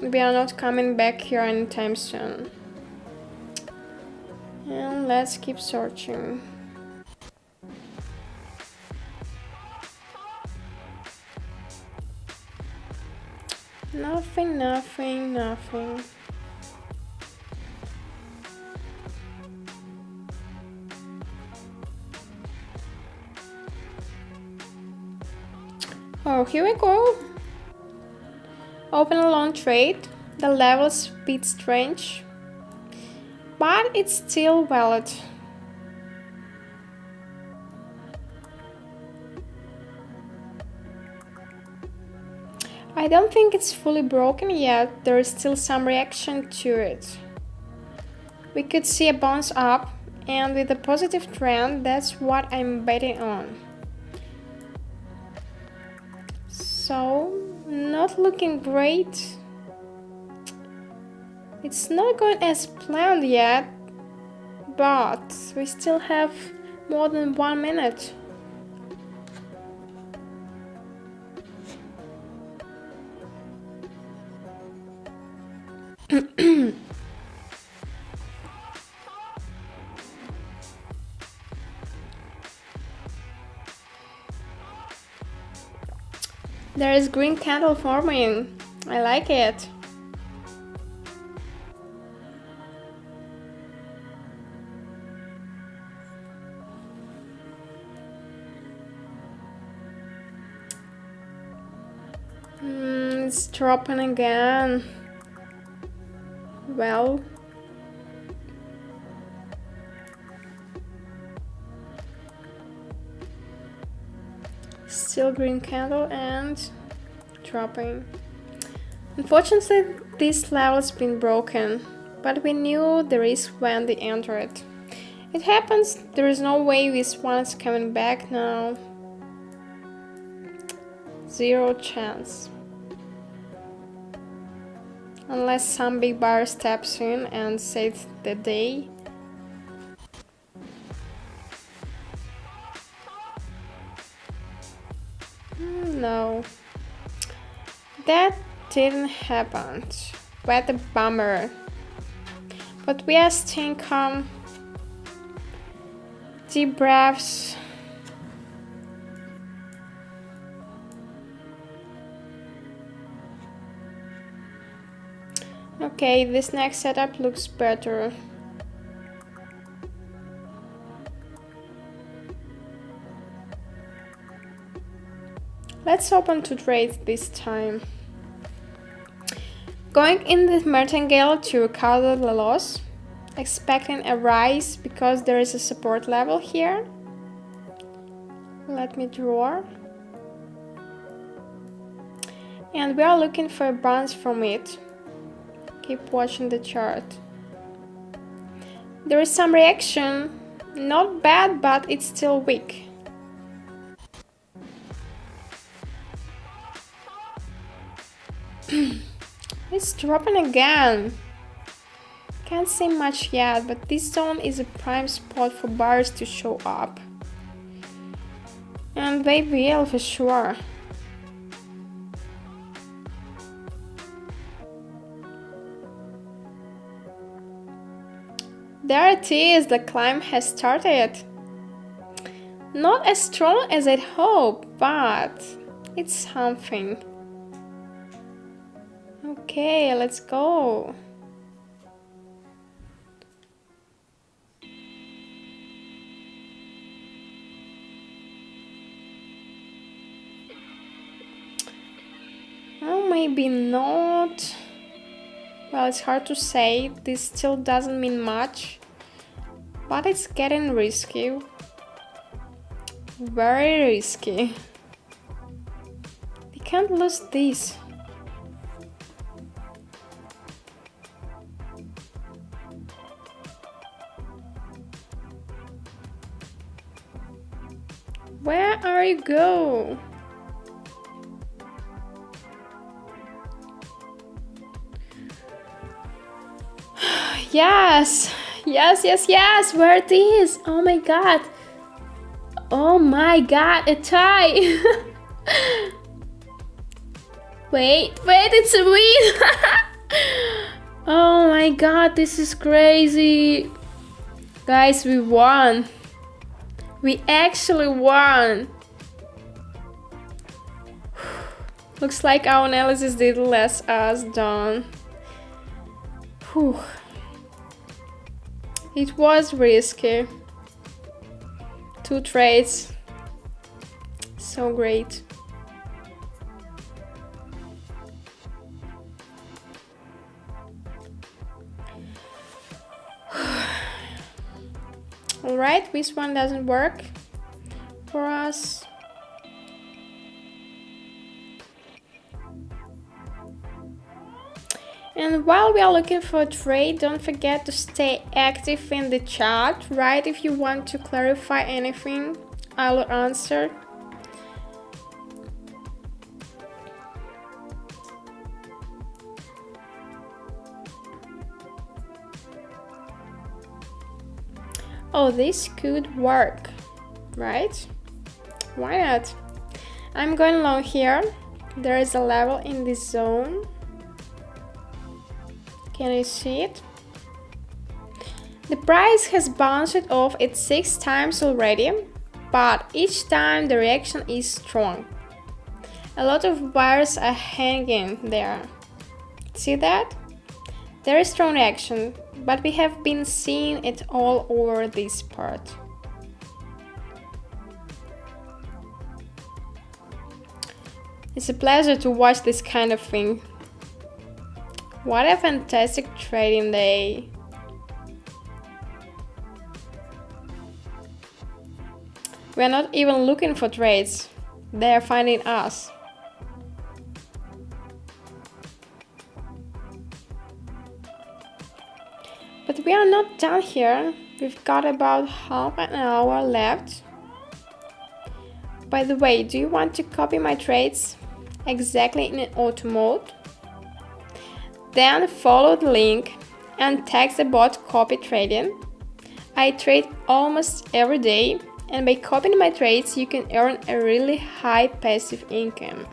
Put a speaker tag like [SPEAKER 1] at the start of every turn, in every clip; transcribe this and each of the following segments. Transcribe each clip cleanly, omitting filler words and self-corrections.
[SPEAKER 1] We are not coming back here anytime soon. And let's keep searching. Nothing, nothing, nothing. Oh, here we go. Open a long trade. The level's a bit strange, but it's still valid. I don't think it's fully broken yet. There is still some reaction to it. We could see a bounce up, and with a positive trend, that's what I'm betting on. So, not looking great. It's not going as planned yet, but we still have more than 1 minute. There is green candle forming. I like it. It's dropping again. Well, still green candle and dropping. Unfortunately, this level's been broken, but we knew the risk when they entered. It happens, there is no way this one's coming back now. Zero chance. Unless some big buyer steps in and saves the day. No. That didn't happen. What a bummer. But we are staying calm. Deep breaths. Okay, this next setup looks better. Let's open to trade this time. Going in the martingale to recover the loss, expecting a rise because there is a support level here. Let me draw. And we are looking for a bounce from it. Keep watching the chart. There is some reaction, not bad, but it's still weak. It's dropping again. Can't see much yet, but this zone is a prime spot for buyers to show up. And they will for sure. There it is, the climb has started. Not as strong as I'd hoped, but it's something. Okay, let's go. Oh, maybe not. Well, it's hard to say. This still doesn't mean much, but it's getting risky. Very risky. We can't lose this. Where are you go? Yes, yes, yes, yes, where it is? Oh my god. Oh my god, a tie. Wait, it's a win! Oh my god, this is crazy. Guys, we won. We actually won. Looks like our analysis did less us done. Whew. It was risky. 2 trades. So great. Alright, this one doesn't work for us. And while we are looking for a trade, don't forget to stay active in the chat, right? If you want to clarify anything, I'll answer. Oh, this could work, right? Why not? I'm going long here. There is a level in this zone. Can you see it? The price has bounced off it 6 times already, but each time the reaction is strong. A lot of buyers are hanging there. See that? There is strong reaction, but we have been seeing it all over this part. It's a pleasure to watch this kind of thing. What a fantastic trading day. We are not even looking for trades. They are finding us. But we are not done here. We've got about half an hour left. By the way, do you want to copy my trades exactly in auto mode? Then follow the link and tag the bot copy trading. I trade almost every day, and by copying my trades you can earn a really high passive income.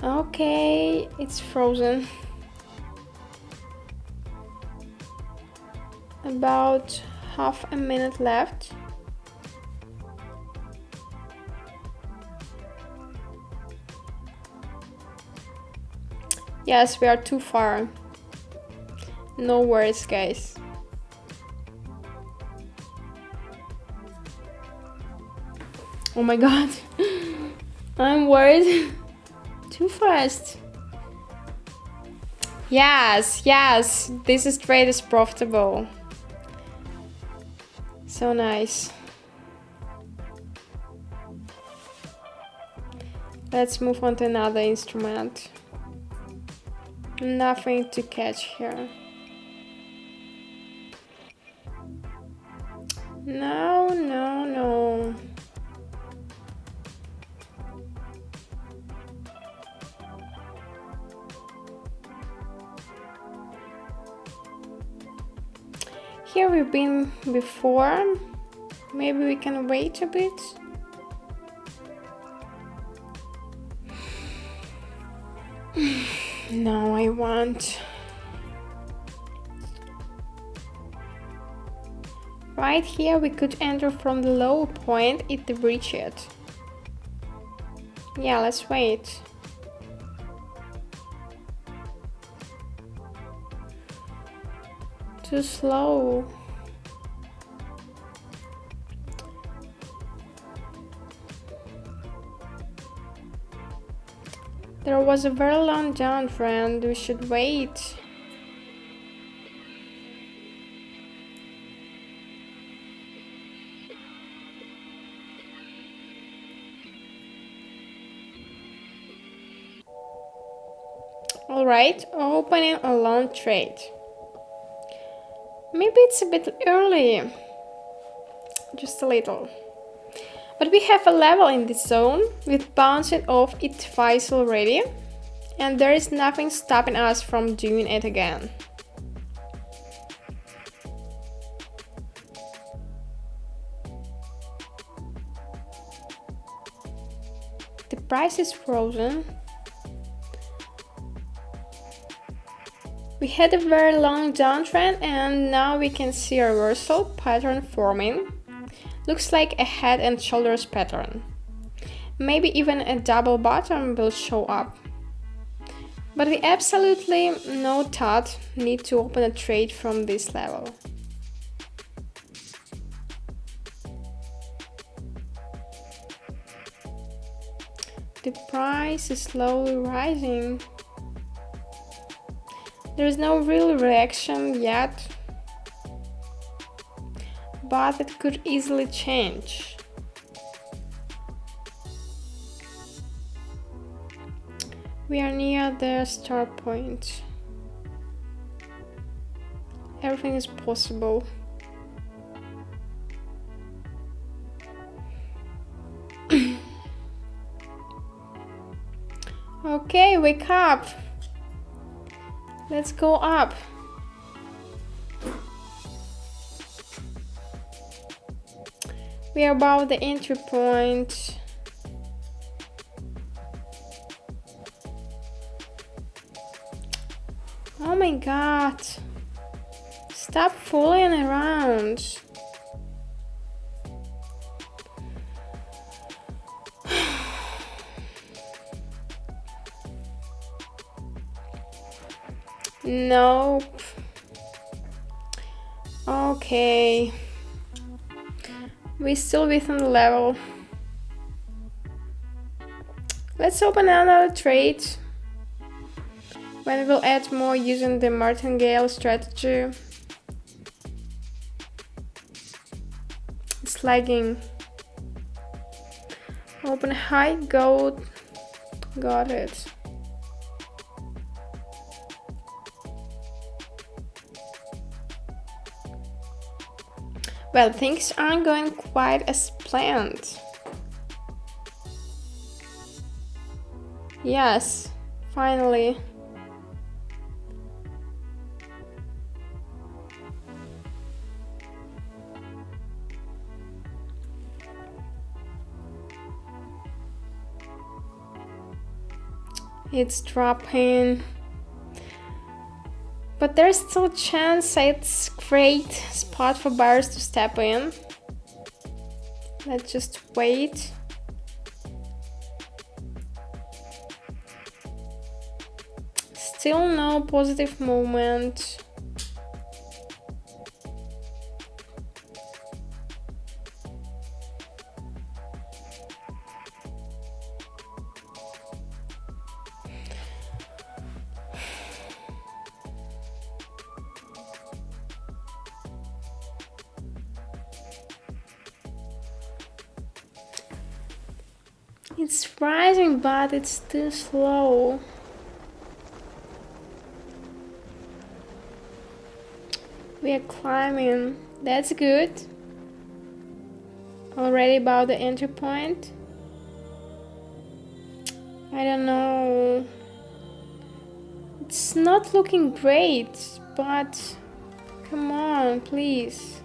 [SPEAKER 1] Okay, it's frozen. About half a minute left. Yes, we are too far. No worries, guys. Oh my god. I'm worried. Too fast. Yes, this trade is profitable. So nice. Let's move on to another instrument. Nothing to catch here. No. Here we've been before. Maybe we can wait a bit. No, I won't. Right here we could enter from the low point if they breach it. Yeah, let's wait. Too slow. There was a very long downtrend. We should wait. Alright, opening a long trade. Maybe it's a bit early. Just a little. But we have a level in this zone. We've bounced it off it twice already. And there is nothing stopping us from doing it again. price is frozen. We had a very long downtrend and now we can see a reversal pattern forming. Looks like a head and shoulders pattern. Maybe even a double bottom will show up. But we absolutely no thought need to open a trade from this level. The price is slowly rising. There is no real reaction yet, but it could easily change. We are near the start point. Everything is possible. Okay, wake up. Let's go up. We are above the entry point. Oh my god. Stop fooling around. Nope. Okay. We're still within the level. Let's open another trade. When we will add more using the martingale strategy. It's lagging. Open high, gold. Got it. Well, things aren't going quite as planned. Yes, finally. It's dropping. But there's still a chance it's a great spot for buyers to step in. Let's just wait. Still no positive movement. It's rising, but it's still slow. We are climbing. That's good. Already about the entry point. I don't know. It's not looking great, but come on, please.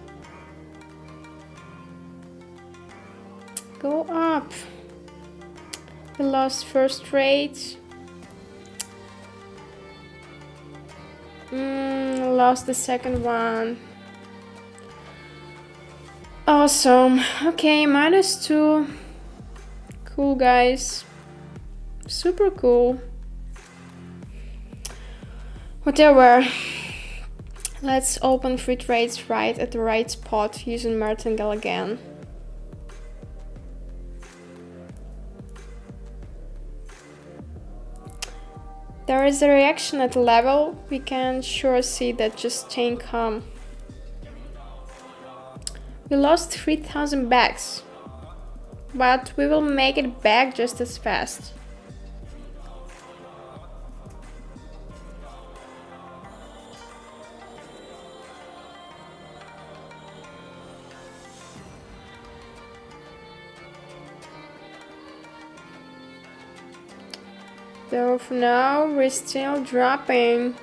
[SPEAKER 1] Go up. We lost first trade. Lost the second one. Awesome. Okay, -2. Cool, guys. Super cool. Whatever. Let's open free trades right at the right spot using martingale again. There is a reaction at the level. We can sure see that, just staying calm. We lost 3,000 bags, but we will make it back just as fast. So for now, we're still dropping.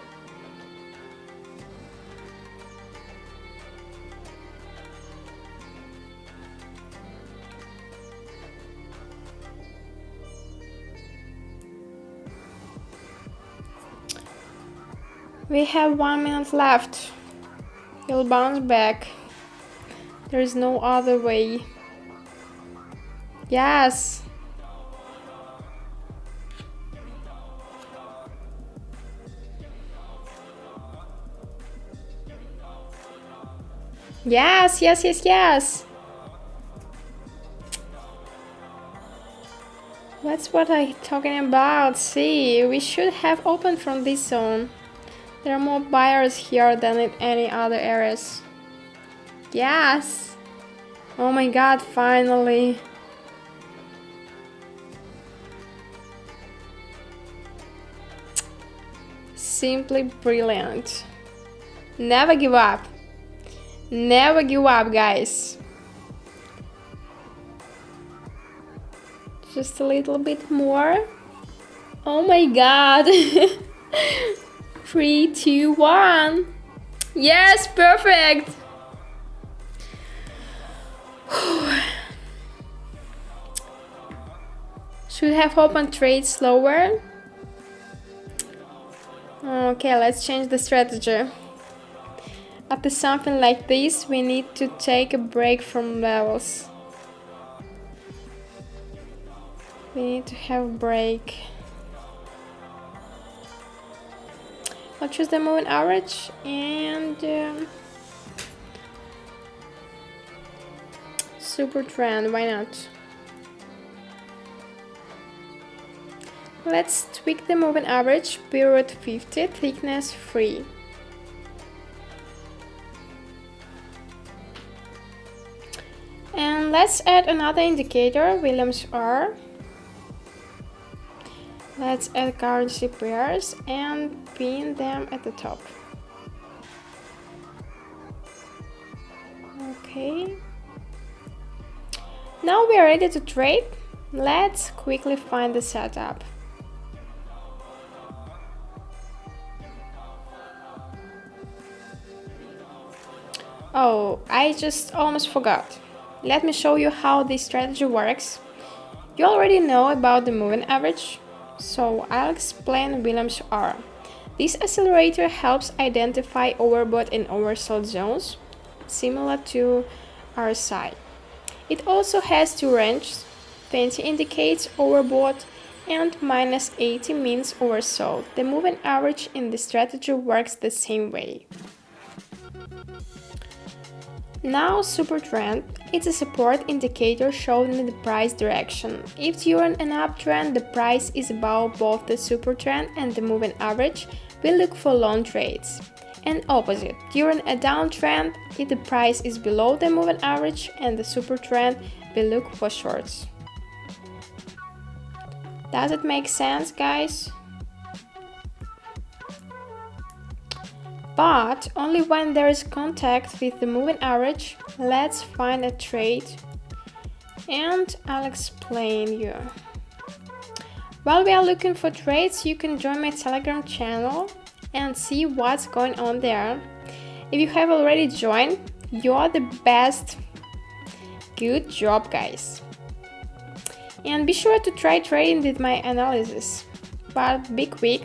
[SPEAKER 1] We have 1 minute left. You'll bounce back. There is no other way. Yes. Yes, yes, yes, yes. That's what I'm talking about. See, we should have opened from this zone. There are more buyers here than in any other areas. Yes. Oh my god, finally. Simply brilliant. Never give up. Never give up, guys. Just a little bit more. Oh my god. 3, 2, 1. Yes, perfect. Should have opened trade slower. Okay, let's change the strategy. After something like this, we need to take a break from levels. We need to have a break. I'll choose the moving average and super trend, why not? Let's tweak the moving average, period 50, thickness 3. And let's add another indicator, Williams R. Let's add currency pairs and pin them at the top. Okay. Now we are ready to trade. Let's quickly find the setup. Oh, I just almost forgot. Let me show you how this strategy works. You already know about the moving average, so I'll explain Williams R. This accelerator helps identify overbought and oversold zones, similar to RSI. It also has two ranges. 20 indicates overbought and -80 means oversold. The moving average in the strategy works the same way. Now super trend, it's a support indicator showing the price direction. If during an uptrend the price is above both the super trend and the moving average, we look for long trades. And opposite, during a downtrend, if the price is below the moving average and the super trend, we look for shorts. Does it make sense, guys? But only when there is contact with the moving average. Let's find a trade and I'll explain you. While we are looking for trades, you can join my Telegram channel and see what's going on there. If you have already joined, you're the best. Good job, guys. And be sure to try trading with my analysis. But be quick,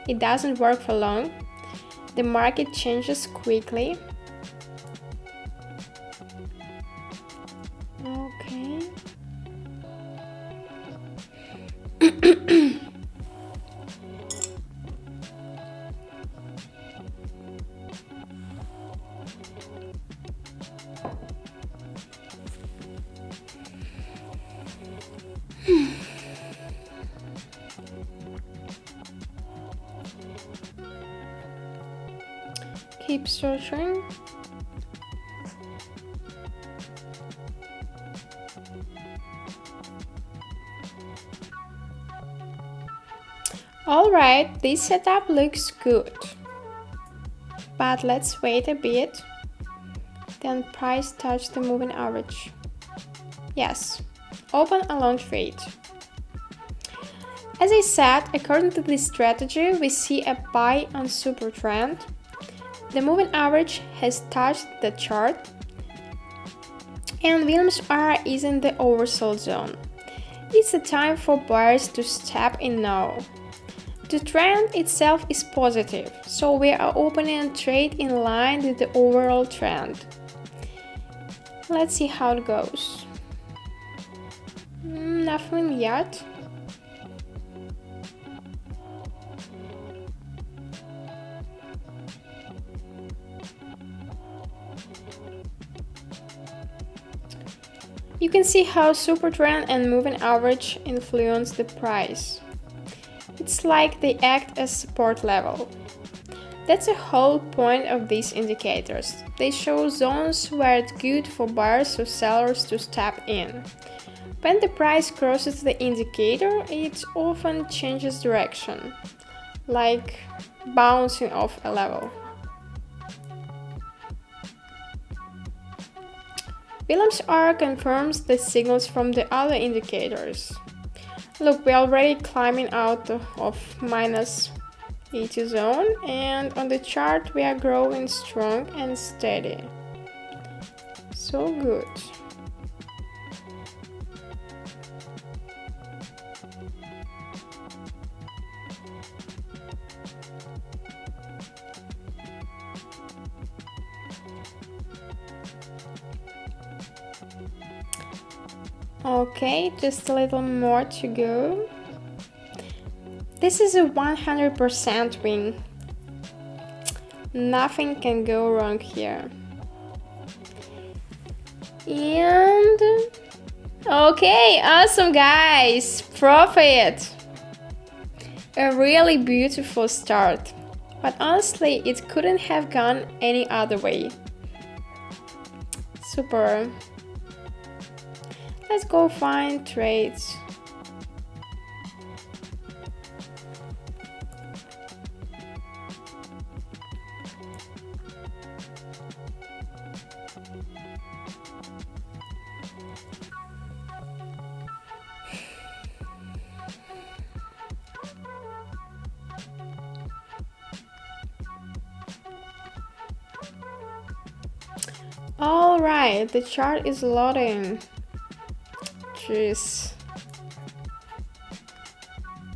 [SPEAKER 1] it doesn't work for long. The market changes quickly. Okay. Keep searching. Alright, this setup looks good. But let's wait a bit. Then price touch the moving average. Yes, open a long trade. As I said, according to this strategy, we see a buy on super trend. The moving average has touched the chart and Williams R is in the oversold zone. It's the time for buyers to step in now. The trend itself is positive, so we are opening a trade in line with the overall trend. Let's see how it goes. Nothing yet. You can see how supertrend and moving average influence the price. It's like they act as support level. That's the whole point of these indicators. They show zones where it's good for buyers or sellers to step in. When the price crosses the indicator, it often changes direction, like bouncing off a level. Williams R confirms the signals from the other indicators. Look, we're already climbing out of minus 80 zone, and on the chart we are growing strong and steady. So good. Okay, just a little more to go. This is a 100% win. Nothing can go wrong here. And okay, awesome guys, profit. A really beautiful start, but honestly it couldn't have gone any other way. Super. Let's go find trades. All right, the chart is loading. Jeez.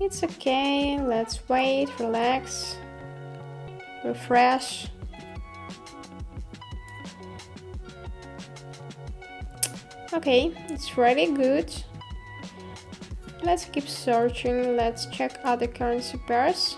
[SPEAKER 1] It's okay, let's wait, relax, refresh. Okay, it's really good. Let's keep searching, let's check other currency pairs.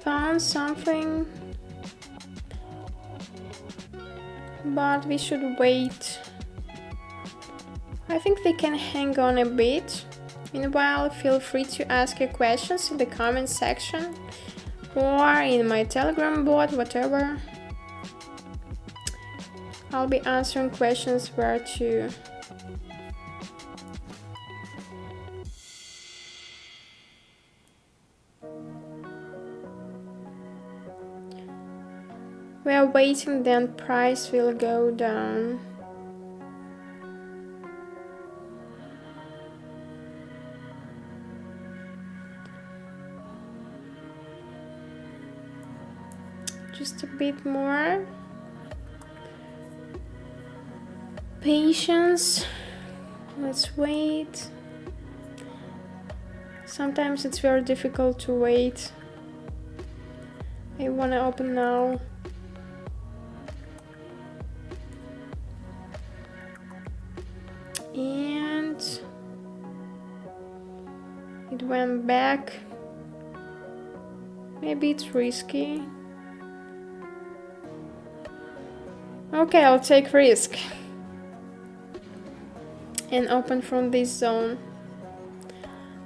[SPEAKER 1] Found something, but we should wait. I think we can hang on a bit. Meanwhile, feel free to ask your questions in the comment section or in my Telegram bot, whatever. I'll be answering questions where to. We are waiting, then price will go down. Just a bit more patience. Let's wait. Sometimes it's very difficult to wait. I wanna open now. And it went back. Maybe it's risky. Okay, I'll take risk and open from this zone.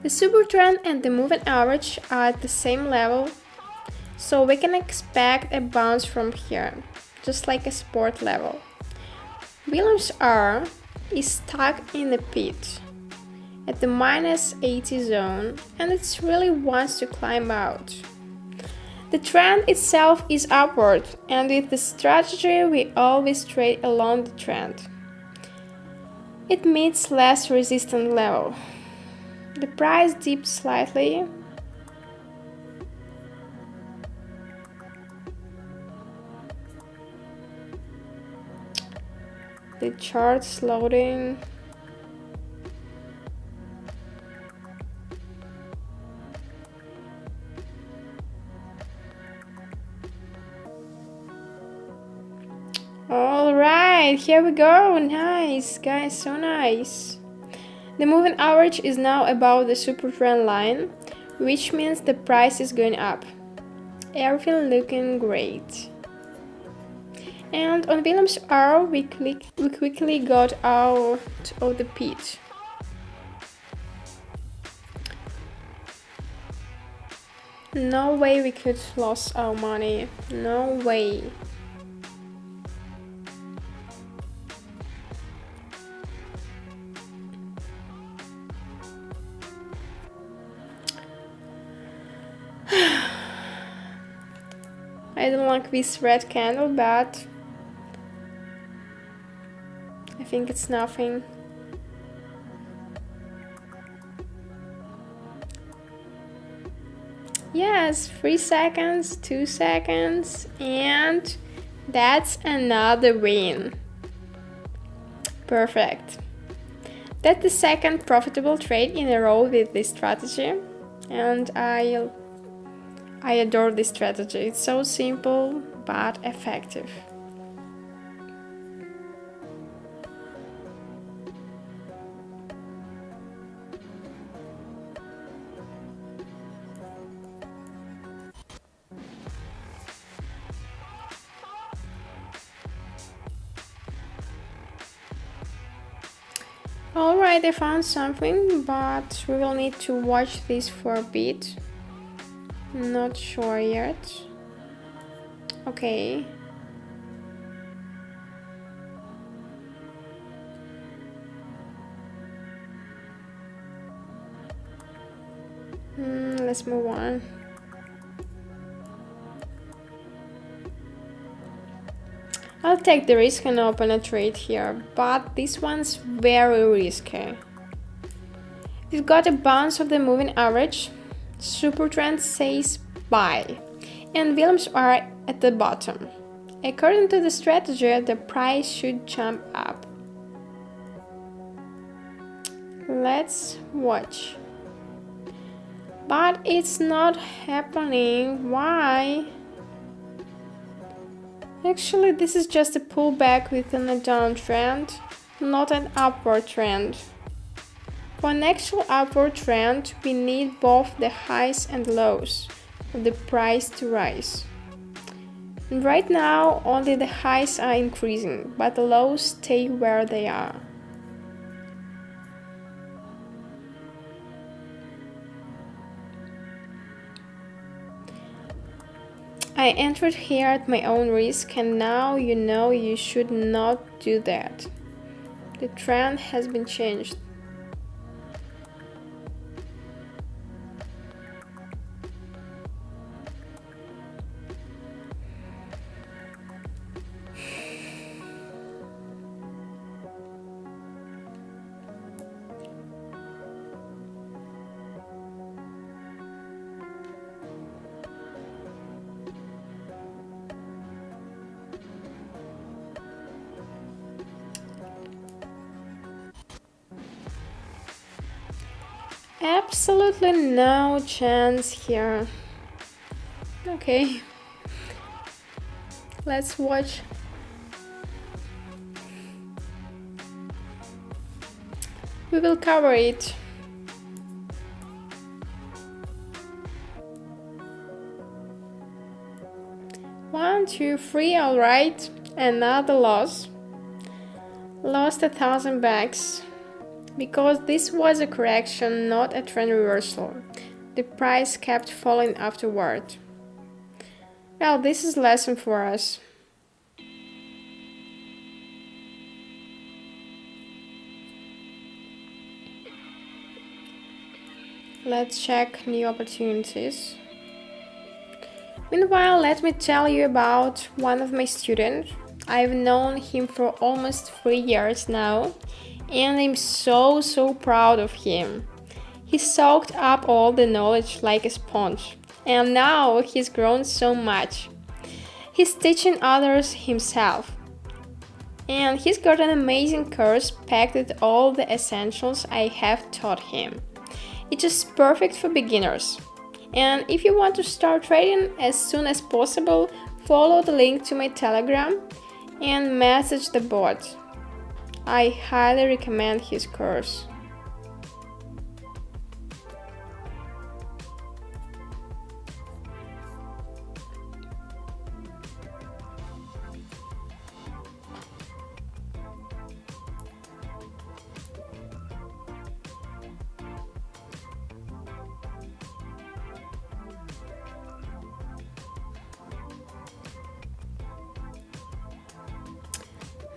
[SPEAKER 1] The super trend and the moving average are at the same level, so we can expect a bounce from here, just like a support level. Williams R is stuck in the pit at the minus 80 zone, and it really wants to climb out. The trend itself is upward, and with the strategy we always trade along the trend. It meets less resistant level. The price dipped slightly. The chart's loading. Alright, here we go. Nice, guys, so nice. The moving average is now above the super trend line, which means the price is going up. Everything looking great. And on Williams R, we quickly got out of the pit. No way we could lose our money. No way. I don't like this red candle, but I think it's nothing. Yes, 3 seconds, 2 seconds, and that's another win. Perfect. That's the second profitable trade in a row with this strategy, and I adore this strategy. It's so simple but effective. Alright, I found something, but we will need to watch this for a bit. Not sure yet. Okay. Let's move on. I'll take the risk and open a trade here, but this one's very risky. We've got a bounce of the moving average, super trend says buy, and Williams are at the bottom. According to the strategy, the price should jump up. Let's watch. But it's not happening. Why? Actually, this is just a pullback within a downtrend, not an upward trend. For an actual upward trend, we need both the highs and lows of the price to rise. And right now, only the highs are increasing, but the lows stay where they are. I entered here at my own risk, and now you know you should not do that. The trend has been changed. Absolutely no chance here. Okay. Let's watch. We will cover it. One, two, three, alright. Another loss. Lost 1,000 bucks. Because this was a correction, not a trend reversal. The price kept falling afterward. Well, this is a lesson for us. Let's check new opportunities. Meanwhile, let me tell you about one of my students. I've known him for almost 3 years now, and I'm so proud of him. He soaked up all the knowledge like a sponge, and now he's grown so much. He's teaching others himself, and he's got an amazing course packed with all the essentials I have taught him. It's just perfect for beginners. And if you want to start trading as soon as possible, follow the link to my Telegram and message the bot. I highly recommend his course.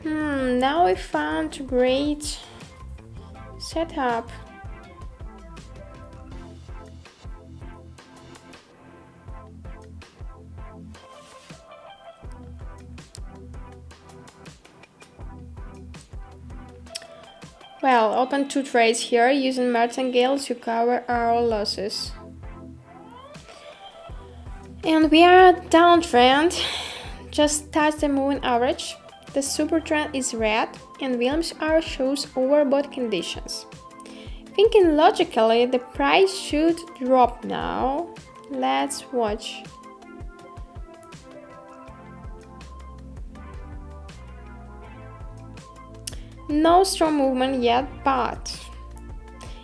[SPEAKER 1] Now we found a great setup. Well, open 2 trades here using martingale to cover our losses. And we are downtrend. Just touch the moving average. The super trend is red and Williams R shows overbought conditions. Thinking logically, the price should drop now. Let's watch. No strong movement yet, but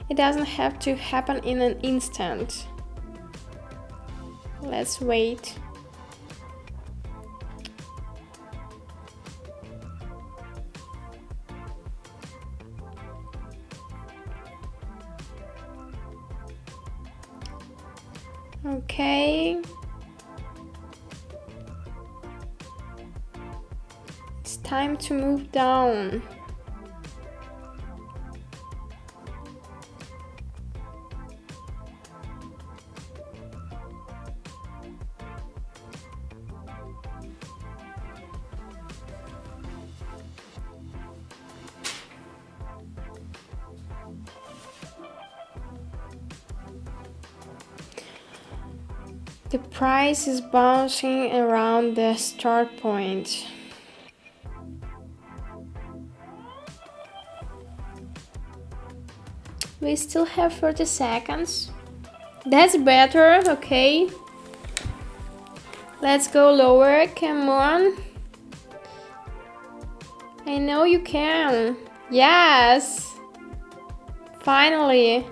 [SPEAKER 1] it doesn't have to happen in an instant. Let's wait. Okay. It's time to move down. The price is bouncing around the start point. We still have 30 seconds. That's better, okay. Let's go lower, come on. I know you can. Yes! Finally.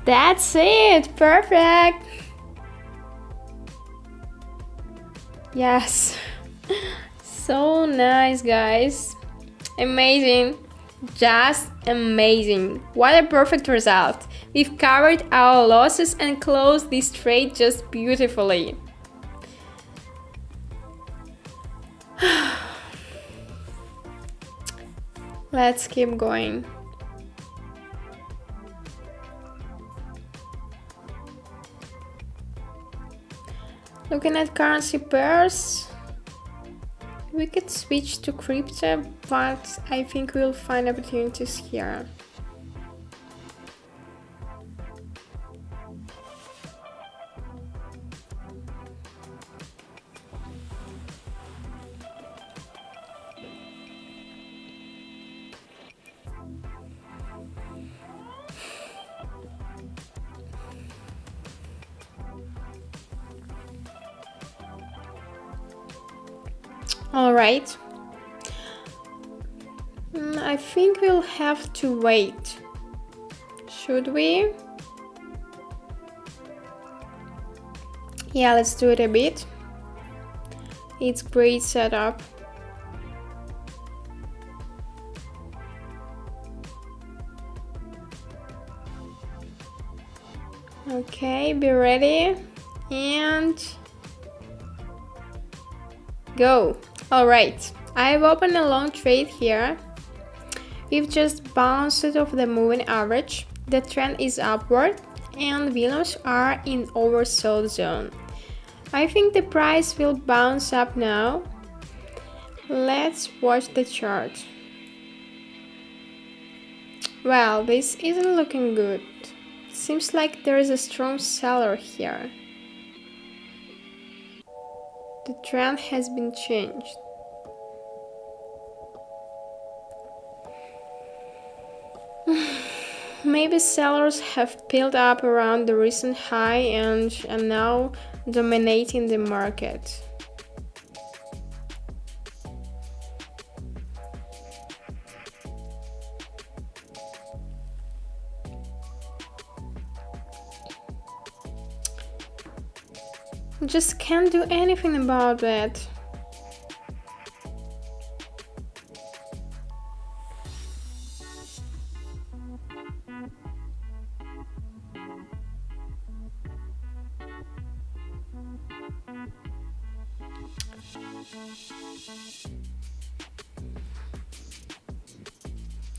[SPEAKER 1] That's it! Perfect! Yes! So nice, guys. Amazing. Just amazing. What a perfect result. We've covered our losses and closed this trade just beautifully. Let's keep going. Looking at currency pairs, we could switch to crypto, but I think we'll find opportunities here. All right. I think we'll have to wait. Should we? Yeah, let's do it a bit. It's great setup. Okay, be ready and go. All right, I've opened a long trade here. We've just bounced off the moving average The trend is upward and volumes are in oversold zone. I think the price will bounce up now. Let's watch the chart. Well, this isn't looking good. Seems like there is a strong seller here. The trend has been changed. Maybe sellers have piled up around the recent high and are now dominating the market. Just can't do anything about that.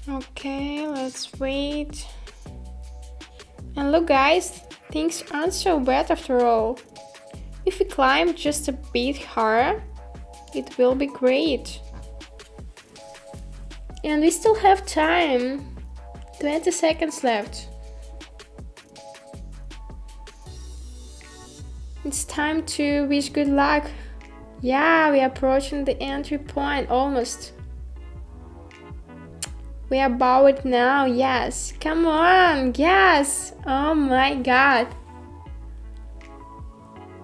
[SPEAKER 1] Okay, let's wait. And look guys, things aren't so bad after all. If we climb just a bit higher, it will be great. And we still have time. 20 seconds left. It's time to wish good luck. Yeah, we are approaching the entry point almost. We are above it now, yes. Come on, yes. Oh my god.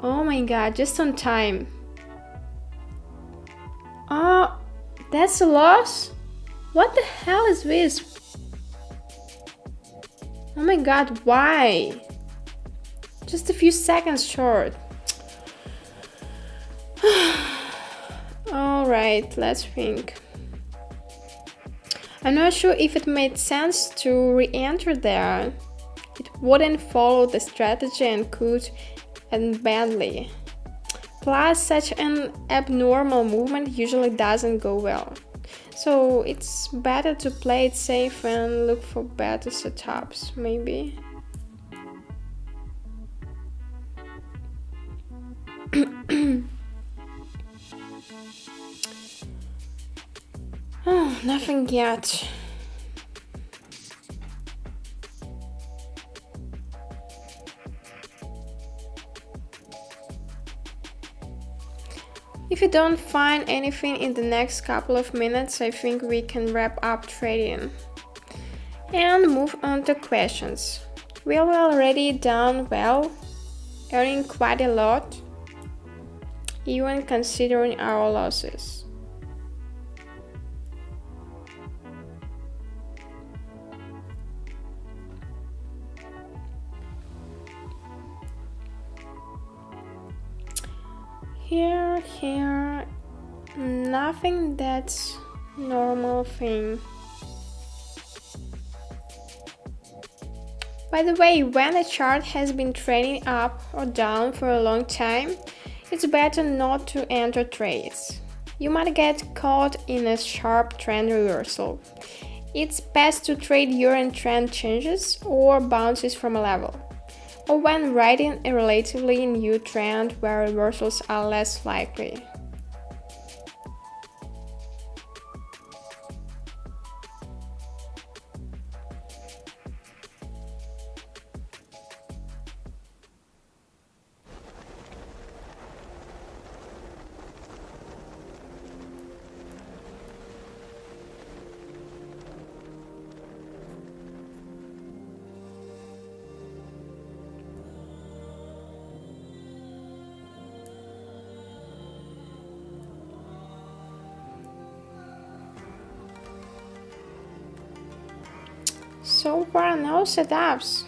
[SPEAKER 1] Oh my god, just on time. Oh, that's a loss? What the hell is this? Oh my god, why? Just a few seconds short. Alright, let's think. I'm not sure if it made sense to re-enter there. It wouldn't follow the strategy and could end badly. Plus, such an abnormal movement usually doesn't go well. So it's better to play it safe and look for better setups, maybe. Oh, nothing yet. If you don't find anything in the next couple of minutes, I think we can wrap up trading and move on to questions. We are already done well, earning quite a lot, even considering our losses. Here, nothing that's normal thing. By the way, when a chart has been trending up or down for a long time, it's better not to enter trades. You might get caught in a sharp trend reversal. It's best to trade during trend changes or bounces from a level, or when riding a relatively new trend where reversals are less likely. So far, no setups.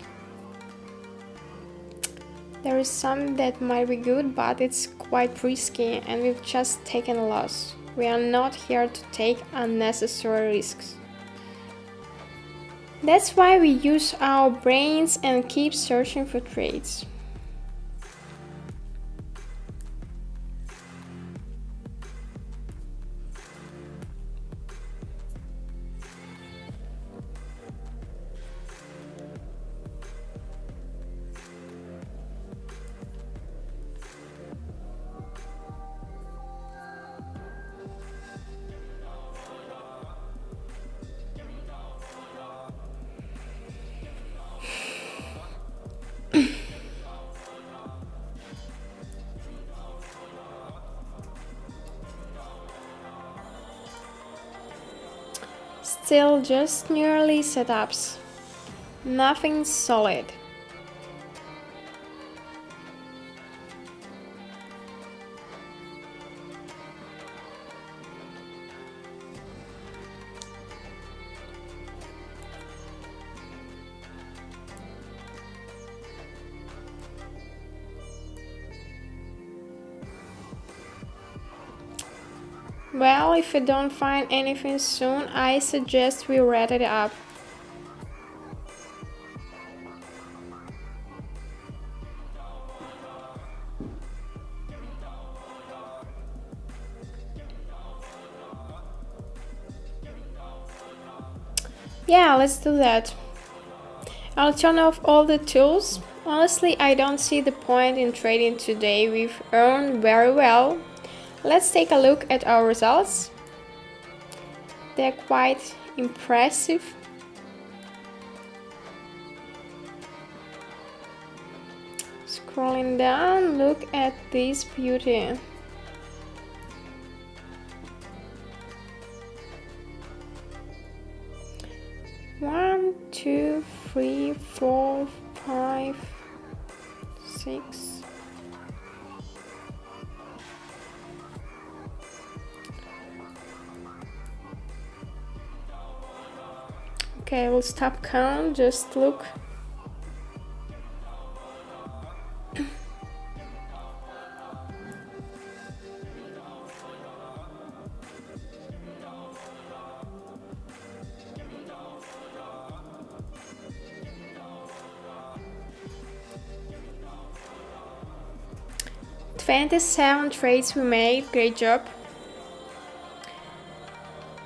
[SPEAKER 1] There is some that might be good, but it's quite risky and we've just taken a loss. We are not here to take unnecessary risks. That's why we use our brains and keep searching for trades. Still just nearly setups. Nothing solid. Well, if you don't find anything soon, I suggest we wrap it up. Yeah, let's do that. I'll turn off all the tools. Honestly, I don't see the point in trading today. We've earned very well. Let's take a look at our results. They're quite impressive. Scrolling down, look at this beauty. One, two, three, four, five, six. Okay, we'll stop count, just look. "27 trades we made, great job."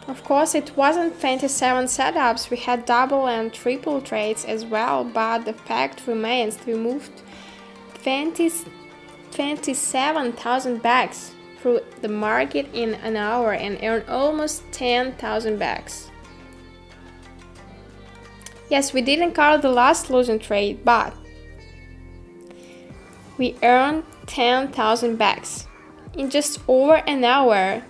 [SPEAKER 1] Of course, it wasn't 27 setups, we had double and triple trades as well, but the fact remains we moved 27,000 bags through the market in an hour and earned almost 10,000 bags. Yes, we didn't call the last losing trade, but we earned 10,000 bags in just over an hour.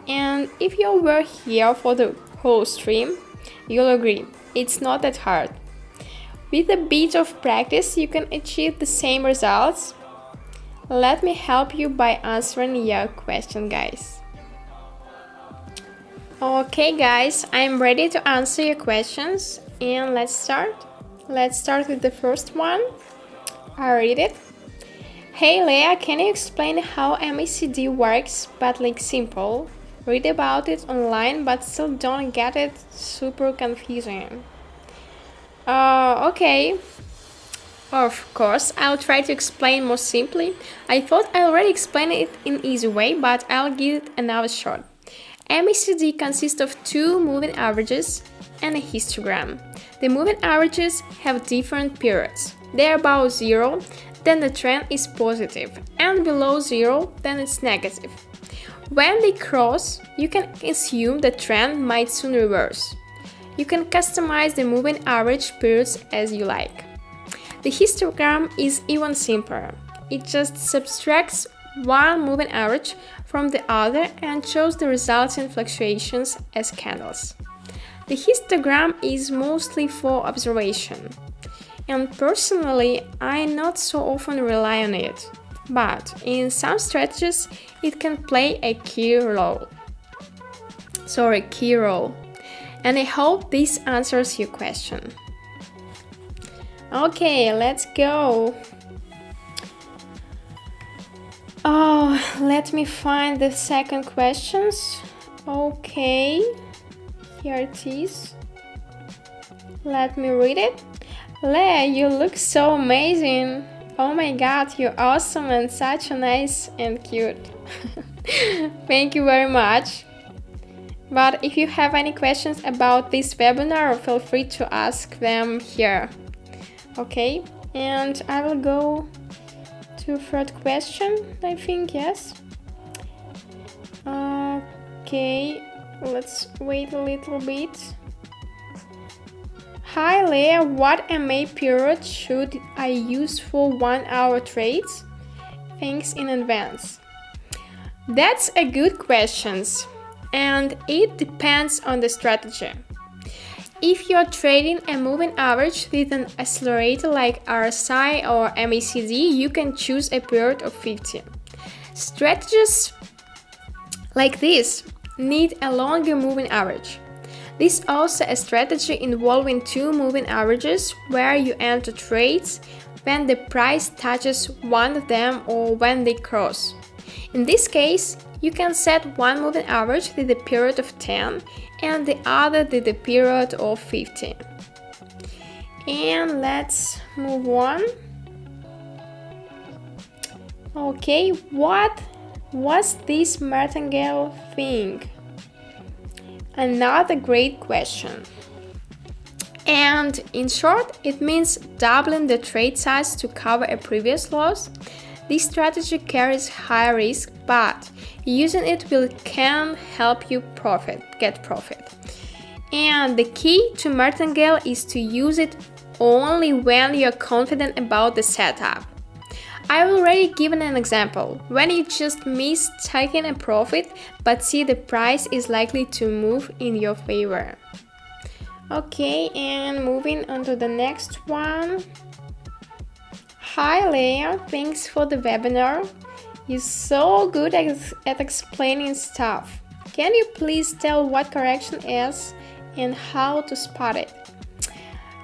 [SPEAKER 1] And if you were here for the whole stream, you'll agree, it's not that hard. With a bit of practice, you can achieve the same results. Let me help you by answering your question, guys. Okay, guys, I'm ready to answer your questions, and let's start. Let's start with the first one. I read it. Hey Leah, can you explain how MACD works, but like simple? Read about it online, but still don't get it. Super confusing. Okay. Of course, I'll try to explain more simply. I thought I already explained it in easy way, but I'll give it another shot. MACD consists of two moving averages and a histogram. The moving averages have different periods. They're above 0, then the trend is positive, and below 0, then it's negative. When they cross, you can assume the trend might soon reverse. You can customize the moving average periods as you like. The histogram is even simpler. It just subtracts one moving average from the other and shows the resulting fluctuations as candles. The histogram is mostly for observation, and personally, I not so often rely on it. But in some strategies, it can play a key role. And I hope this answers your question. Okay, let's go. Oh, let me find the second questions. Okay, here it is. Let me read it. Leah, you look so amazing. Oh my god, you're awesome and such a nice and cute. Thank you very much. But if you have any questions about this webinar, feel free to ask them here. Okay, and I will go to third question, I think, yes. Okay, let's wait a little bit. Hi Leah, what MA period should I use for 1 hour trades? Thanks in advance. That's a good question, and it depends on the strategy. if you're trading a moving average with an accelerator like RSI or MACD, you can choose a period of 50. Strategies like this need a longer moving average. This is also a strategy involving two moving averages where you enter trades when the price touches one of them or when they cross. In this case, you can set one moving average with a period of 10 and the other with a period of 15. And let's move on. Okay, what was this martingale thing? Another great question. And in short, it means doubling the trade size to cover a previous loss. This strategy carries high risk, but using it can help you get profit. And the key to martingale is to use it only when you're confident about the setup. I've already given an example, when you just miss taking a profit but see the price is likely to move in your favor. Okay, and moving on to the next one. Hi Leah, thanks for the webinar. You're so good at explaining stuff. Can you please tell what correction is and how to spot it?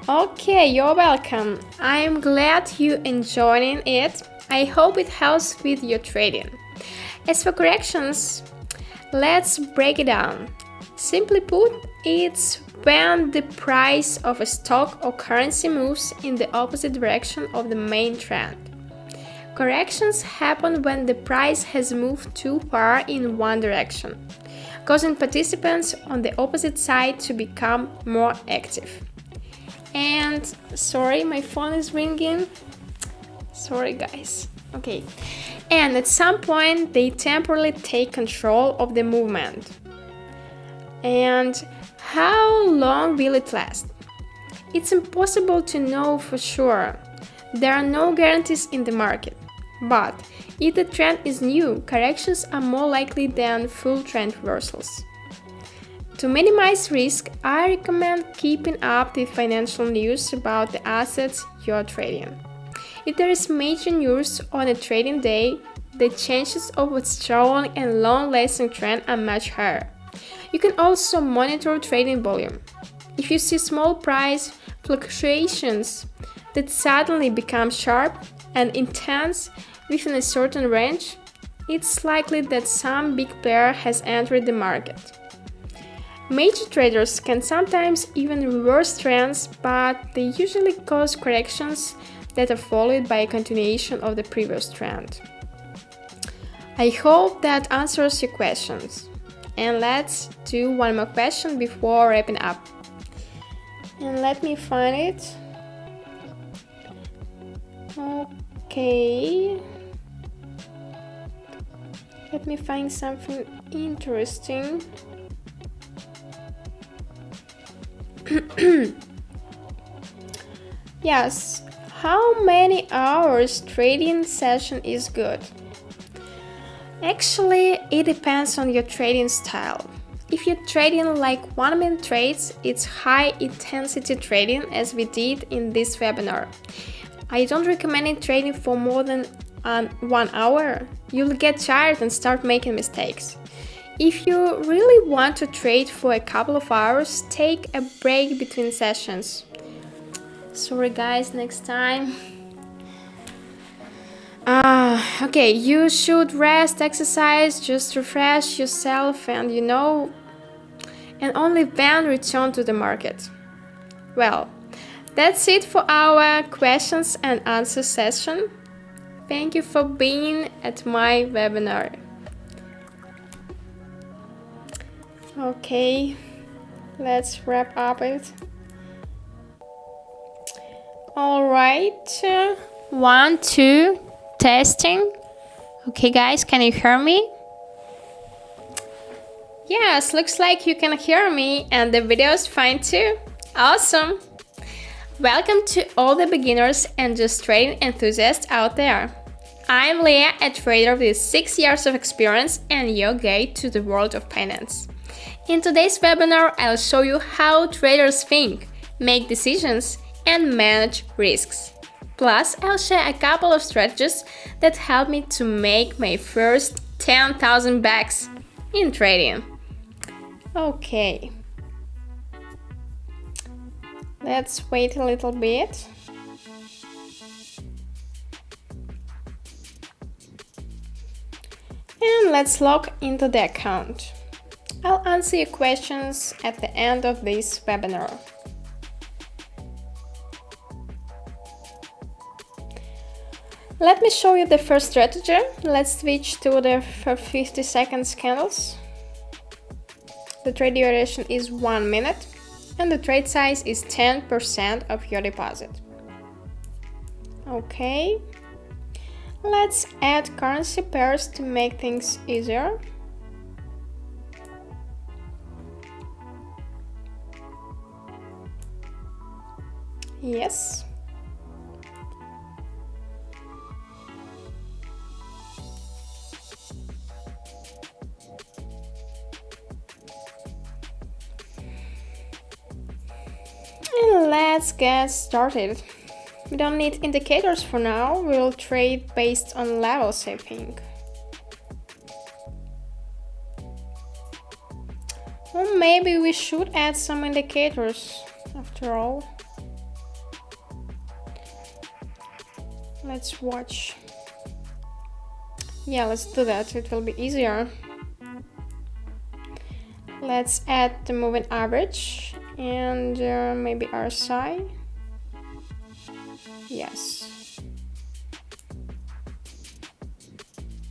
[SPEAKER 1] Okay, you're welcome. I am glad you're enjoying it. I hope it helps with your trading. As for corrections, let's break it down. Simply put, it's when the price of a stock or currency moves in the opposite direction of the main trend. Corrections happen when the price has moved too far in one direction, causing participants on the opposite side to become more active. And sorry, my phone is ringing. Sorry guys. Okay. And at some point they temporarily take control of the movement. And how long will it last? It's impossible to know for sure. There are no guarantees in the market. But if the trend is new, corrections are more likely than full trend reversals. To minimize risk, I recommend keeping up with financial news about the assets you're trading. If there is major news on a trading day, the chances of a strong and long-lasting trend are much higher. You can also monitor trading volume. If you see small price fluctuations that suddenly become sharp and intense within a certain range, it's likely that some big player has entered the market. Major traders can sometimes even reverse trends, but they usually cause corrections that are followed by a continuation of the previous trend. I hope that answers your questions. And let's do one more question before wrapping up. And let me find it. Okay. Let me find something interesting. Yes, how many hours trading session is good? Actually, it depends on your trading style. If you're trading like 1-minute trades, it's high intensity trading as we did in this webinar. I don't recommend trading for more than 1 hour. You'll get tired and start making mistakes. If you really want to trade for a couple of hours, take a break between sessions. Sorry guys, next time. Okay, you should rest, exercise, just refresh yourself and and only then return to the market. Well, that's it for our questions and answer session. Thank you for being at my webinar. Okay, let's wrap up it. All right, 1, 2, testing. Okay guys, can you hear me? Yes, looks like you can hear me and the video is fine too. Awesome! Welcome to all the beginners and just trading enthusiasts out there. I'm Leah, a trader with 6 years of experience and your guide to the world of finance. In today's webinar, I'll show you how traders think, make decisions, and manage risks. Plus, I'll share a couple of strategies that helped me to make my first 10,000 bucks in trading. Okay. Let's wait a little bit. And let's log into the account. I'll answer your questions at the end of this webinar. Let me show you the first strategy. Let's switch to the 50 seconds candles. The trade duration is 1 minute and the trade size is 10% of your deposit. Okay. Let's add currency pairs to make things easier. Yes. And let's get started. We don't need indicators for now, we'll trade based on levels, I think. Well, maybe we should add some indicators after all. Let's watch. Yeah, let's do that, it will be easier. Let's add the moving average and maybe RSI. Yes.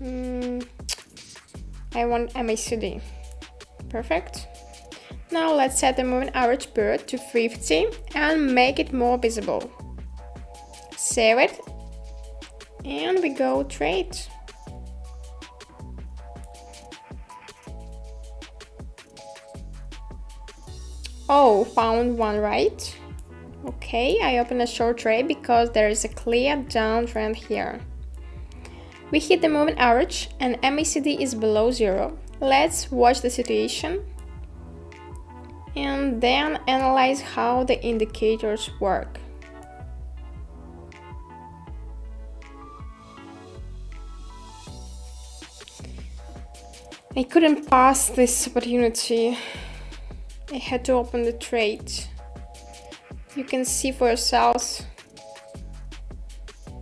[SPEAKER 1] I want MACD. Perfect. Now let's set the moving average period to 50 and make it more visible. Save it. And we go trade. Oh, found one, right? Okay, I open a short trade because there is a clear downtrend here. We hit the moving average and MACD is below 0. Let's watch the situation and then analyze how the indicators work. I couldn't pass this opportunity. I had to open the trade. You can see for yourselves.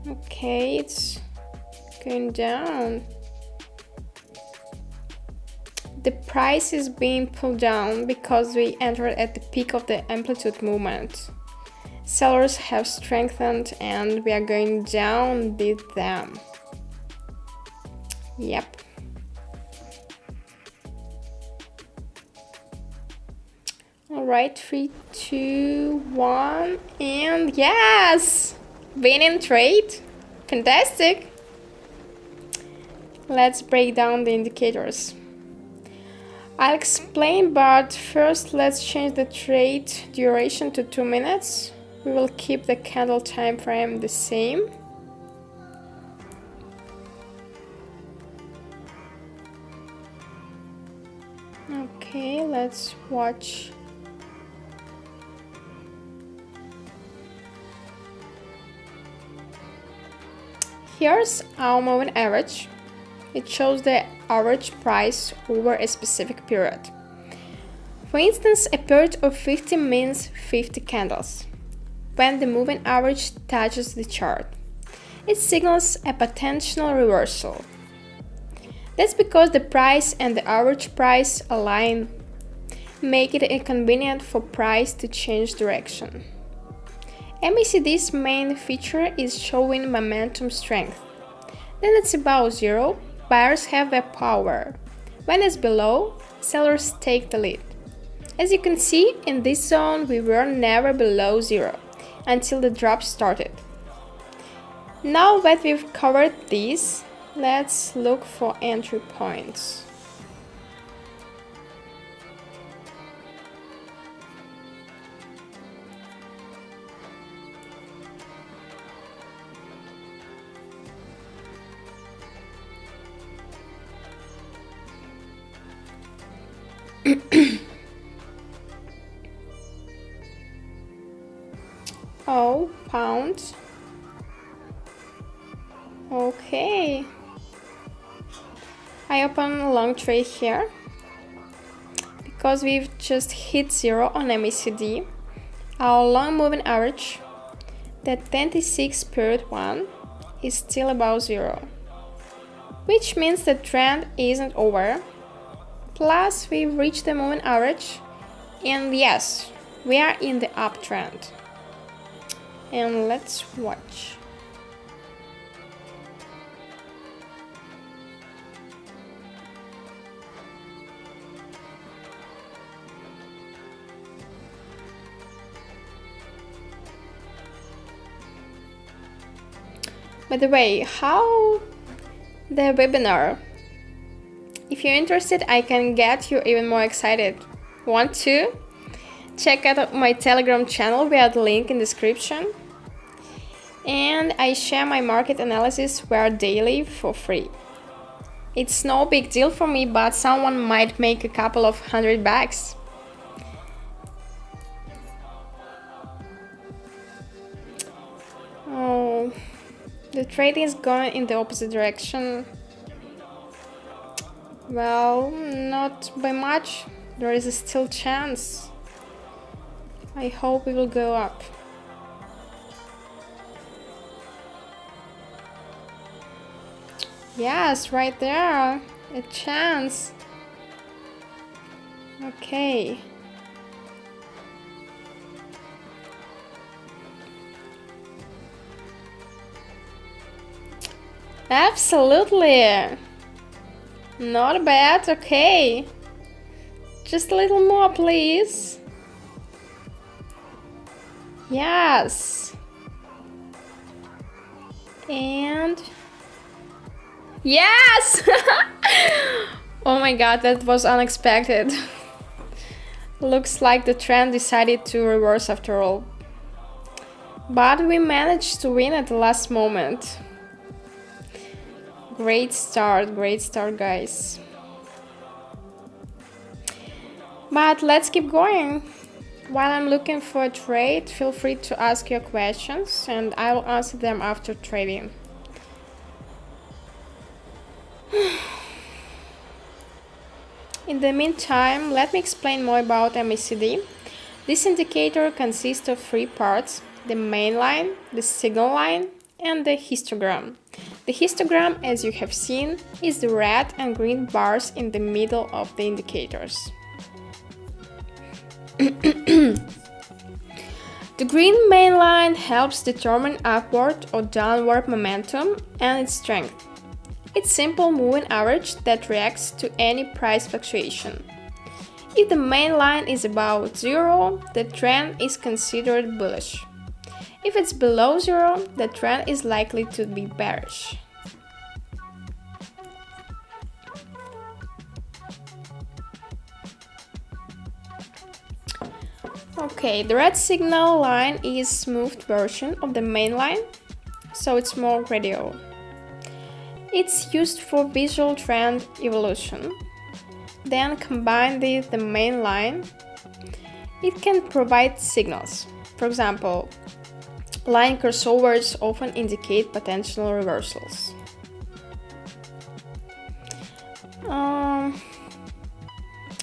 [SPEAKER 1] Okay, it's going down. The price is being pulled down because we entered at the peak of the amplitude movement. Sellers have strengthened and we are going down with them. Yep. Alright, 3, 2, 1, and yes! Winning trade! Fantastic! Let's break down the indicators. I'll explain, but first let's change the trade duration to 2 minutes. We will keep the candle time frame the same. Okay, let's watch. Here's our moving average. It shows the average price over a specific period. For instance, a period of 50 means 50 candles. When the moving average touches the chart, it signals a potential reversal. That's because the price and the average price align, make it inconvenient for price to change direction. MACD's main feature is showing momentum strength. When it's above 0, buyers have their power. When it's below, sellers take the lead. As you can see, in this zone we were never below 0 until the drop started. Now that we've covered this, let's look for entry points. Oh, pounds. Okay. I open a long trade here because we've just hit zero on MACD. Our long moving average, the 26 period one, is still above zero, which means the trend isn't over. Plus, we've reached the moving average, and yes, we are in the uptrend. And let's watch. By the way, how the webinar? If you're interested, I can get you even more excited. Want to? Check out my Telegram channel via the link in the description. And I share my market analysis where daily for free. It's no big deal for me, but someone might make a couple of $100. Oh, the trade is going in the opposite direction. Well, not by much. There is still chance. I hope it will go up. Yes, right there. A chance. Okay. Absolutely. Not bad, okay. Just a little more, please. Yes. And yes! Oh my god, that was unexpected. Looks like the trend decided to reverse after all. But we managed to win at the last moment. Great start, guys. But let's keep going. While I'm looking for a trade, feel free to ask your questions and I will answer them after trading. In the meantime, let me explain more about MACD. This indicator consists of three parts: the main line, the signal line, and the histogram. The histogram, as you have seen, is the red and green bars in the middle of the indicators. The green main line helps determine upward or downward momentum and its strength. It's simple moving average that reacts to any price fluctuation. If the main line is above zero, the trend is considered bullish. If it's below zero, the trend is likely to be bearish. Okay, the red signal line is a smoothed version of the main line, so it's more gradual. It's used for visual trend evolution. Then combined with the main line, it can provide signals. For example, line crossovers often indicate potential reversals.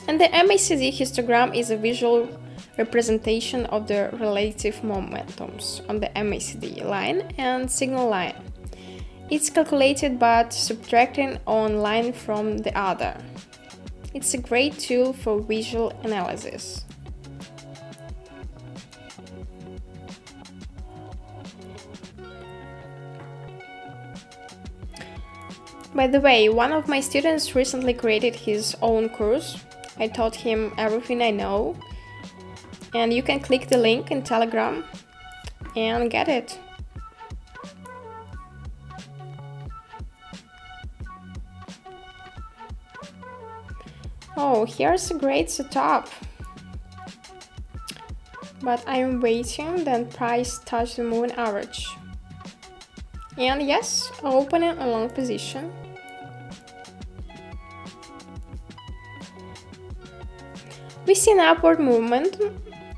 [SPEAKER 1] And the MACD histogram is a visual representation of the relative momentums on the MACD line and signal line. It's calculated by subtracting one line from the other. It's a great tool for visual analysis. By the way, one of my students recently created his own course. I taught him everything I know, and you can click the link in Telegram and get it. Oh, here's a great setup. But I'm waiting, then price touch the moving average. And yes, opening a long position. We see an upward movement,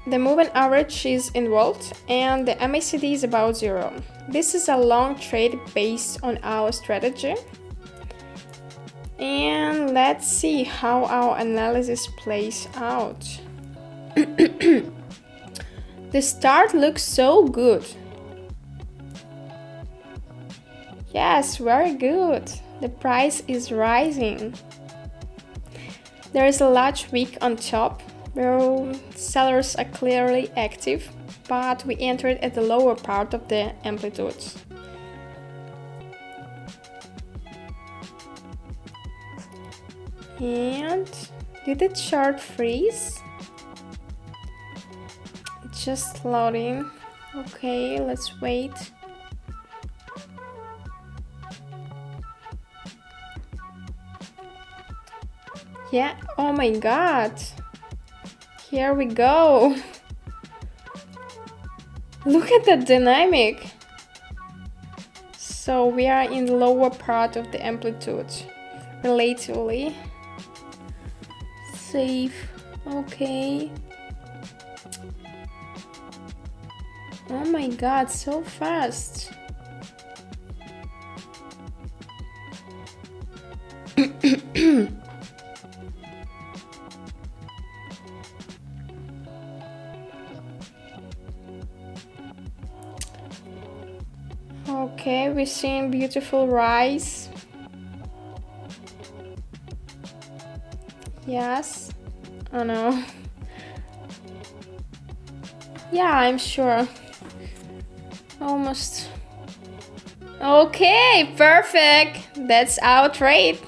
[SPEAKER 1] the moving average is involved and the MACD is about 0. This is a long trade based on our strategy. And let's see how our analysis plays out. The start looks so good. Yes, very good. The price is rising. There is a large wick on top where sellers are clearly active, but we entered at the lower part of the amplitude. And did the chart freeze? It's just loading. Okay, let's wait. Yeah, oh my god. Here we go. Look at the dynamic. So we are in the lower part of the amplitude, relatively safe. Okay. Oh my god, so fast. Okay, we're seeing beautiful rise. Yes. Oh no. Yeah, I'm sure. Almost. Okay, perfect. That's our trade.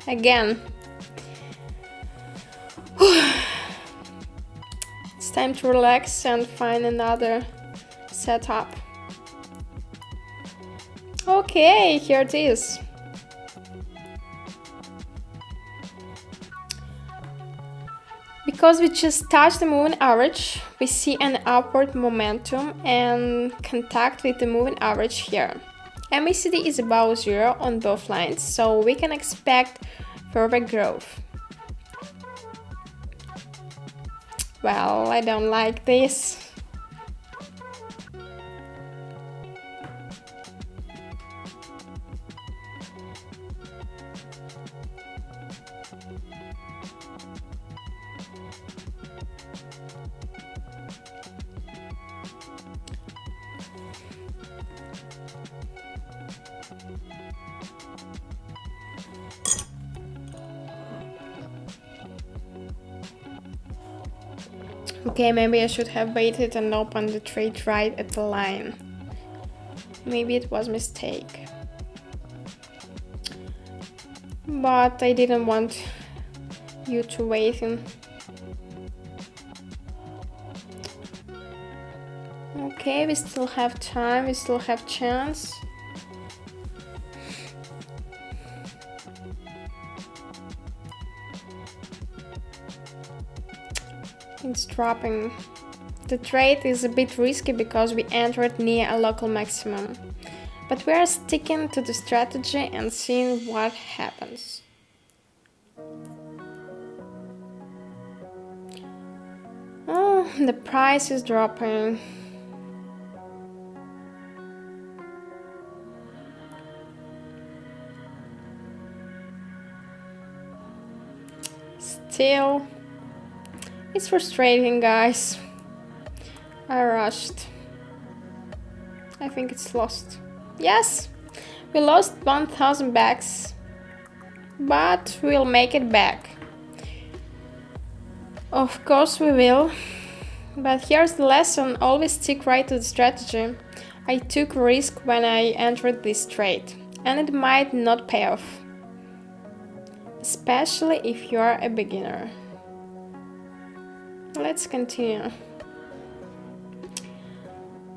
[SPEAKER 1] Again. It's time to relax and find another setup. Okay, here it is. Because we just touched the moving average, we see an upward momentum and contact with the moving average here. MACD is about 0 on both lines, so we can expect further growth. Well, I don't like this. Okay, maybe I should have waited and opened the trade right at the line. Maybe it was a mistake. But I didn't want you to wait. Okay, we still have time, we still have chance. It's dropping. The trade is a bit risky because we entered near a local maximum. But we are sticking to the strategy and seeing what happens. Oh, the price is dropping. Still, it's frustrating, guys. I rushed. I think it's lost. Yes, we lost 1000 bucks, but we'll make it back. Of course we will. But here's the lesson, always stick right to the strategy. I took risk when I entered this trade, and it might not pay off. Especially if you are a beginner. Let's continue.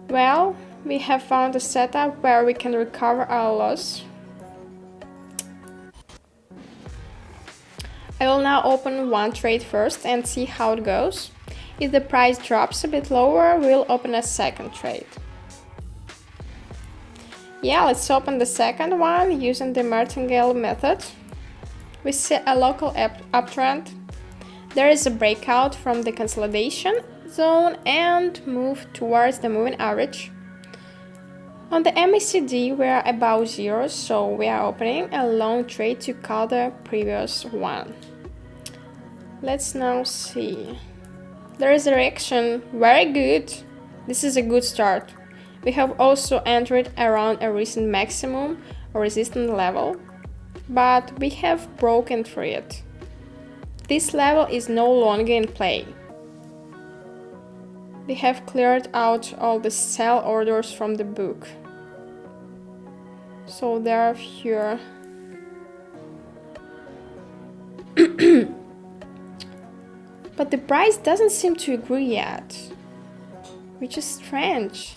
[SPEAKER 1] Well, we have found a setup where we can recover our loss. I will now open one trade first and see how it goes. If the price drops a bit lower, we'll open a second trade. Yeah, let's open the second one using the martingale method. We see a local uptrend. There is a breakout from the consolidation zone and move towards the moving average. On the MACD, we are above zero, so we are opening a long trade to cut the previous one. Let's now see. There is a reaction, very good. This is a good start. We have also entered around a recent maximum or resistance level, but we have broken through it. This level is no longer in play. We have cleared out all the sell orders from the book. So there are fewer. But the price doesn't seem to agree yet, which is strange.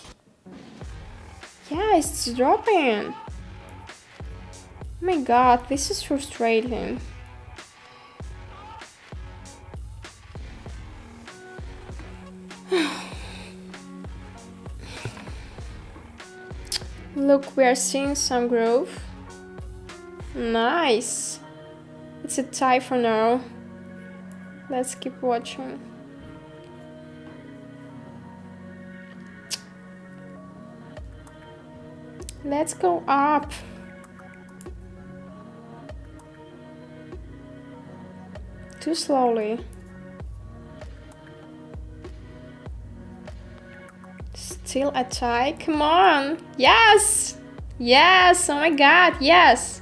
[SPEAKER 1] Yeah, it's dropping. Oh my god, this is frustrating. Look, we are seeing some growth. Nice. It's a tie for now. Let's keep watching. Let's go up. Too slowly. Still a tie. Come on. Yes. Yes. Oh my god. Yes.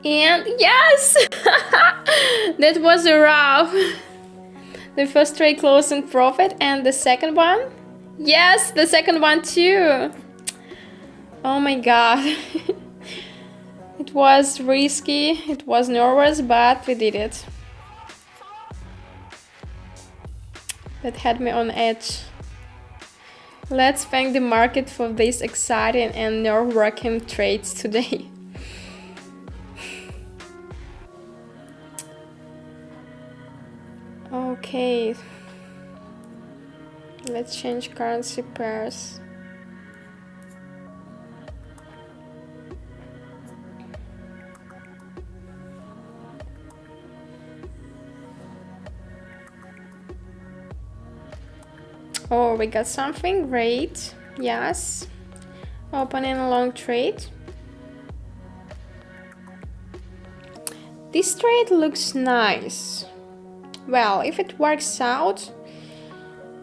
[SPEAKER 1] And yes. That was a rough. The first trade closed in profit, and the second one. Yes, the second one too. Oh my god. It was risky. It was nervous, but we did it. That had me on edge. Let's thank the market for these exciting and nerve-wracking trades today. Okay. Let's change currency pairs. Oh, we got something great. Yes. Opening a long trade. This trade looks nice. Well, if it works out,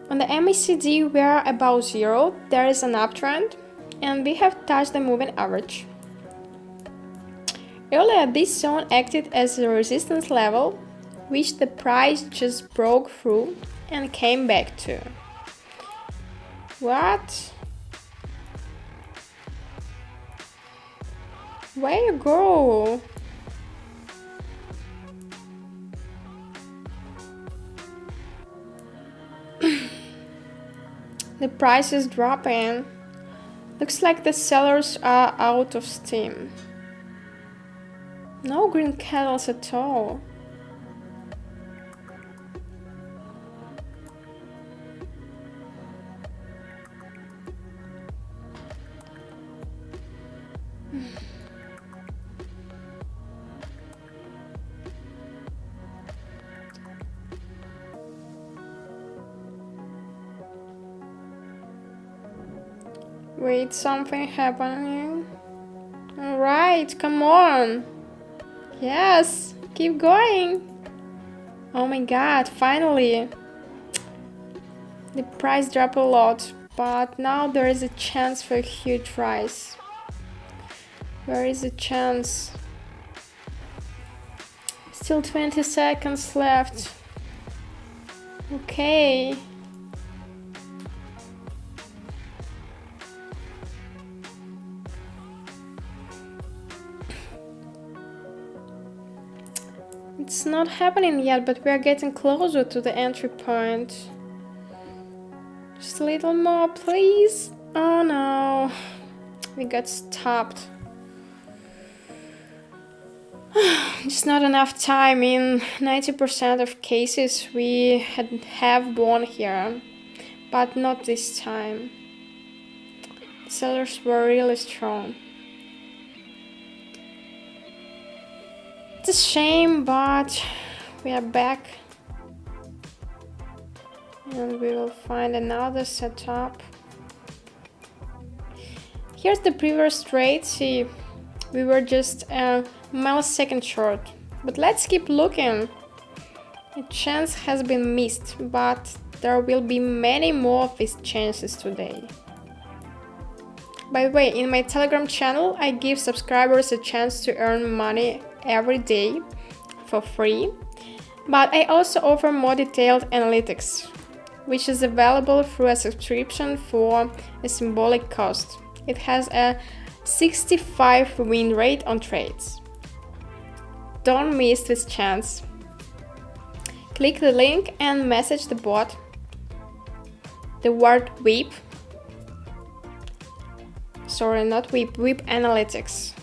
[SPEAKER 1] on the MACD we are above zero, there is an uptrend, and we have touched the moving average. Earlier, this zone acted as a resistance level, which the price just broke through and came back to. What? Where you go? The price is dropping. Looks like the sellers are out of steam. No green candles at all. Wait, something happening. Alright, come on. Yes, keep going. Oh my god, finally. The price dropped a lot, but now there is a chance for a huge rise. Where is the chance? Still 20 seconds left. Okay. It's not happening yet, but we are getting closer to the entry point. Just a little more, please. Oh no. We got stopped. Just not enough time. In 90% of cases we have won here, but not this time. The sellers were really strong. It's a shame, but we are back. And we will find another setup. Here's the previous trade. See, we were just a millisecond short. But let's keep looking. A chance has been missed, but there will be many more of these chances today. By the way, in my Telegram channel, I give subscribers a chance to earn money every day for free. But I also offer more detailed analytics, which is available through a subscription for a symbolic cost. It has a 65 win rate on trades. Don't miss this chance. Click the link and message the bot the word WIP. Sorry, not WIP, WIP Analytics.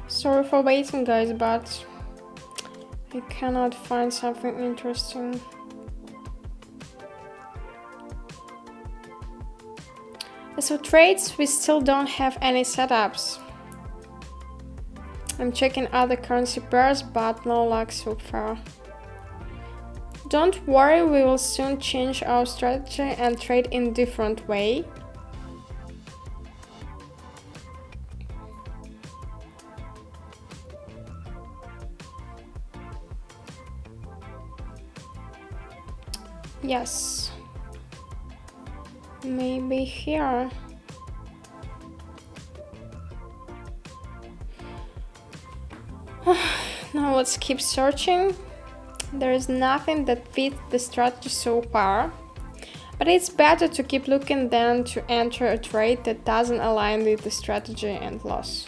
[SPEAKER 1] Sorry for waiting, guys, but I cannot find something interesting. As for trades, we still don't have any setups. I'm checking other currency pairs, but no luck so far. Don't worry, we will soon change our strategy and trade in different way. Yes, maybe here. Now let's keep searching. There is nothing that fits the strategy so far, but it's better to keep looking than to enter a trade that doesn't align with the strategy and loss.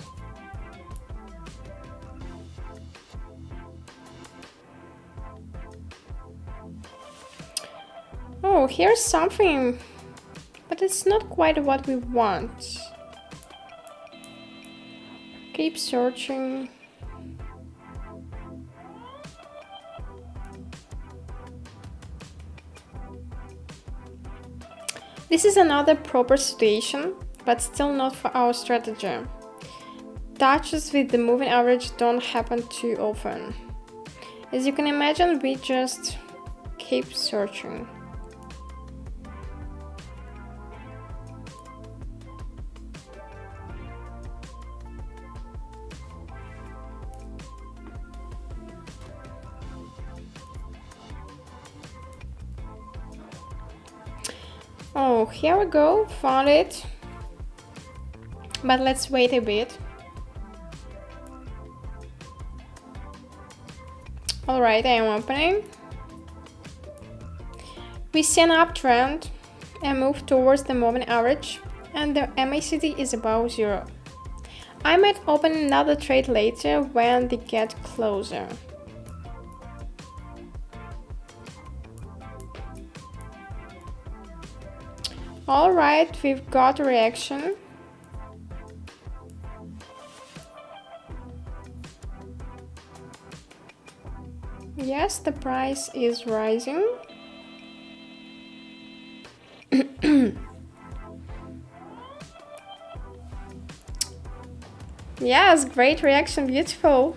[SPEAKER 1] Oh, here's something, but it's not quite what we want. Keep searching. This is another proper situation, but still not for our strategy. Touches with the moving average don't happen too often. As you can imagine, we just keep searching. Oh, here we go, found it. But let's wait a bit. Alright, I am opening. We see an uptrend, a move towards the moving average, and the MACD is above 0. I might open another trade later when they get closer. Alright, we've got a reaction. Yes, the price is rising. Yes, great reaction, beautiful.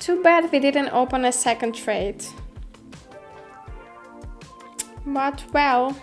[SPEAKER 1] Too bad we didn't open a second trade. But well,